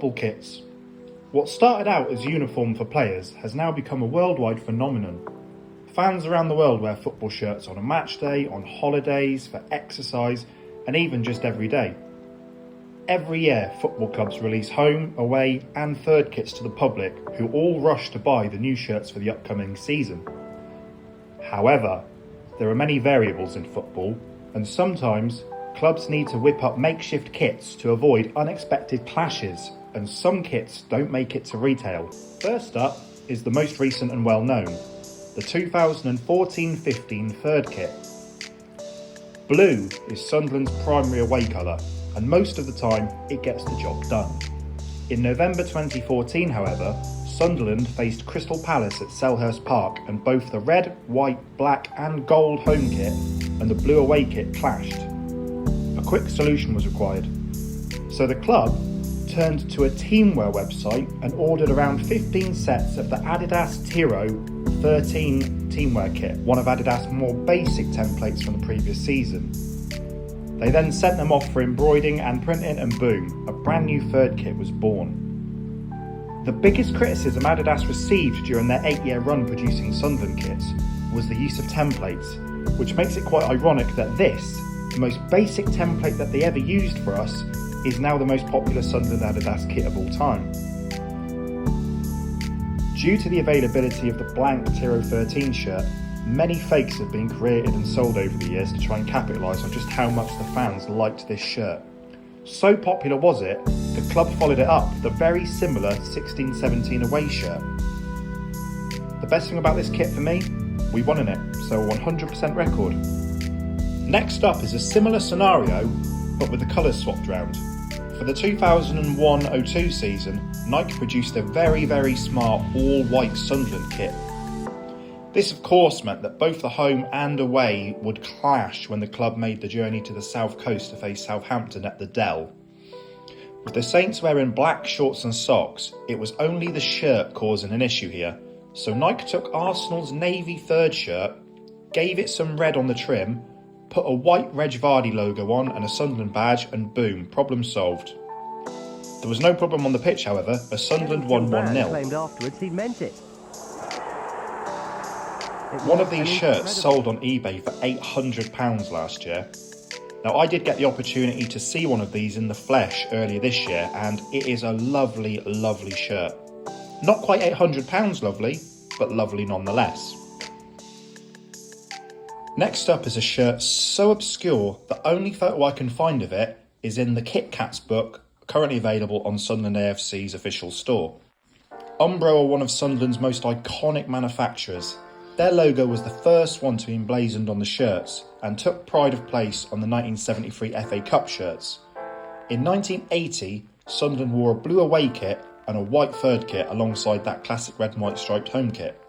football kits. What started out as uniform for players has now become a worldwide phenomenon. Fans around the world wear football shirts on a match day, on holidays, for exercise, and even just every day. Every year, football clubs release home, away and third kits to the public, who all rush to buy the new shirts for the upcoming season. However, there are many variables in football, and sometimes clubs need to whip up makeshift kits to avoid unexpected clashes, and some kits don't make it to retail. First up is the most recent and well-known, the 2014-15 third kit. Blue is Sunderland's primary away colour, and most of the time it gets the job done. In November 2014, however, Sunderland faced Crystal Palace at Selhurst Park, and both the red, white, black and gold home kit and the blue away kit clashed. A quick solution was required, so the club turned to a teamwear website and ordered around 15 sets of the Adidas Tiro 13 teamwear kit, one of Adidas' more basic templates from the previous season. They then sent them off for embroidering and printing, and boom, a brand new third kit was born. The biggest criticism Adidas received during their 8-year run producing Sunderland kits was the use of templates, which makes it quite ironic that this, the most basic template that they ever used for us, is now the most popular Sunderland Adidas kit of all time. Due to the availability of the blank Tiro 13 shirt, many fakes have been created and sold over the years to try and capitalise on just how much the fans liked this shirt. So popular was it, the club followed it up with a very similar 16-17 away shirt. The best thing about this kit for me, we won in it, so a 100% record. Next up is a similar scenario, but with the colours swapped round. For the 2001-02 season, Nike produced a very smart all-white Sunderland kit. This of course meant that both the home and away would clash when the club made the journey to the south coast to face Southampton at the Dell. With the Saints wearing black shorts and socks, it was only the shirt causing an issue here, so Nike took Arsenal's navy third shirt, gave it some red on the trim, put a white Reg Vardy logo on and a Sunderland badge, and boom, problem solved. There was no problem on the pitch, however, as Sunderland won 1-0. Claimed afterwards he meant it. One of these shirts sold on eBay for £800 last year. Now, I did get the opportunity to see one of these in the flesh earlier this year, and it is a lovely shirt. Not quite £800 lovely, but lovely nonetheless. Next up is a shirt so obscure the only photo I can find of it is in the Kit Kats book, currently available on Sunderland AFC's official store. Umbro are one of Sunderland's most iconic manufacturers. Their logo was the first one to be emblazoned on the shirts and took pride of place on the 1973 FA Cup shirts. In 1980, Sunderland wore a blue away kit and a white third kit alongside that classic red and white striped home kit.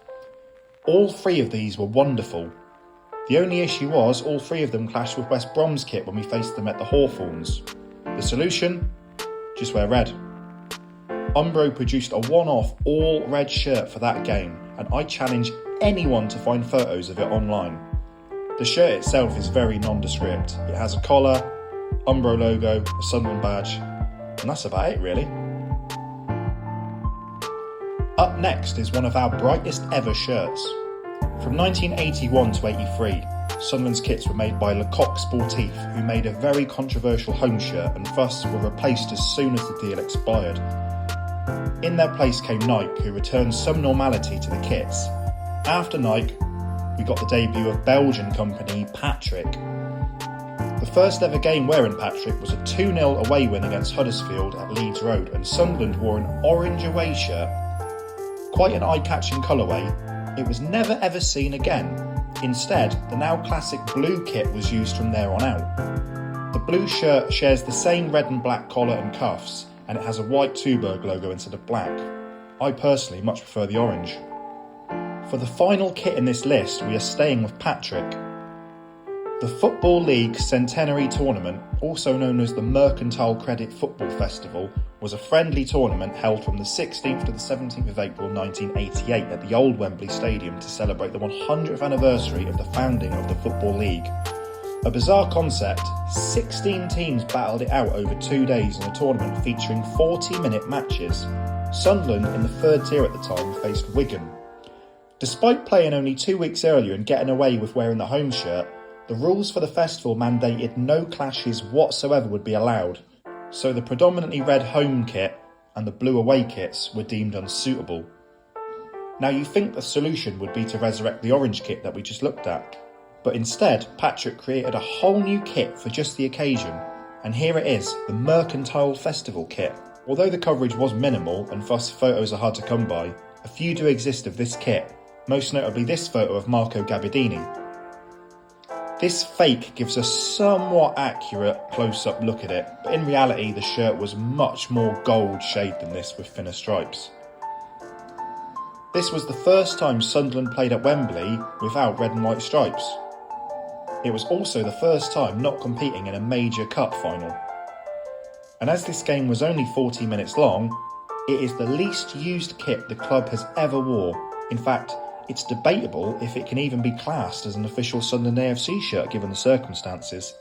All three of these were wonderful. The only issue was all three of them clashed with West Brom's kit when we faced them at the Hawthorns. The solution? Just wear red. Umbro produced a one-off all-red shirt for that game, and I challenge anyone to find photos of it online. The shirt itself is very nondescript. It has a collar, Umbro logo, a Sunderland badge, and that's about it really. Up next is one of our brightest ever shirts. From 1981 to 83, Sunderland's kits were made by Lecoq Sportif, who made a very controversial home shirt and thus were replaced as soon as the deal expired. In their place came Nike, who returned some normality to the kits. After Nike, we got the debut of Belgian company Patrick. The first ever game wearing Patrick was a 2-0 away win against Huddersfield at Leeds Road, and Sunderland wore an orange away shirt. Quite an eye-catching colourway, it was never ever seen again. Instead, the now classic blue kit was used from there on out. The blue shirt shares the same red and black collar and cuffs, and it has a white Tuborg logo instead of black. I personally much prefer the orange. For the final kit in this list, we are staying with Patrick. The Football League Centenary Tournament, also known as the Mercantile Credit Football Festival, was a friendly tournament held from the 16th to the 17th of April 1988 at the old Wembley Stadium to celebrate the 100th anniversary of the founding of the Football League. A bizarre concept, 16 teams battled it out over 2 days in a tournament featuring 40-minute matches. Sunderland, in the third tier at the time, faced Wigan. Despite playing only 2 weeks earlier and getting away with wearing the home shirt, the rules for the festival mandated no clashes whatsoever would be allowed, so the predominantly red home kit and the blue away kits were deemed unsuitable. Now you think the solution would be to resurrect the orange kit that we just looked at, but instead Patrick created a whole new kit for just the occasion, and here it is, the Mercantile Festival kit. Although the coverage was minimal and thus photos are hard to come by, a few do exist of this kit, most notably this photo of Marco Gabbiadini. This fake gives a somewhat accurate close-up look at it, but in reality the shirt was much more gold shade than this with thinner stripes. This was the first time Sunderland played at Wembley without red and white stripes. It was also the first time not competing in a major cup final. And as this game was only 40 minutes long, it is the least used kit the club has ever wore. In fact, it's debatable if it can even be classed as an official Sunderland AFC shirt given the circumstances.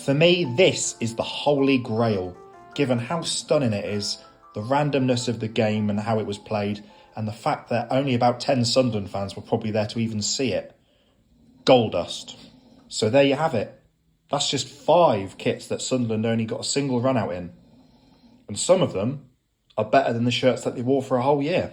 For me, this is the holy grail, given how stunning it is, the randomness of the game and how it was played, and the fact that only about 10 Sunderland fans were probably there to even see it. Gold dust. So there you have it. That's just 5 kits that Sunderland only got a single run out in. And some of them are better than the shirts that they wore for a whole year.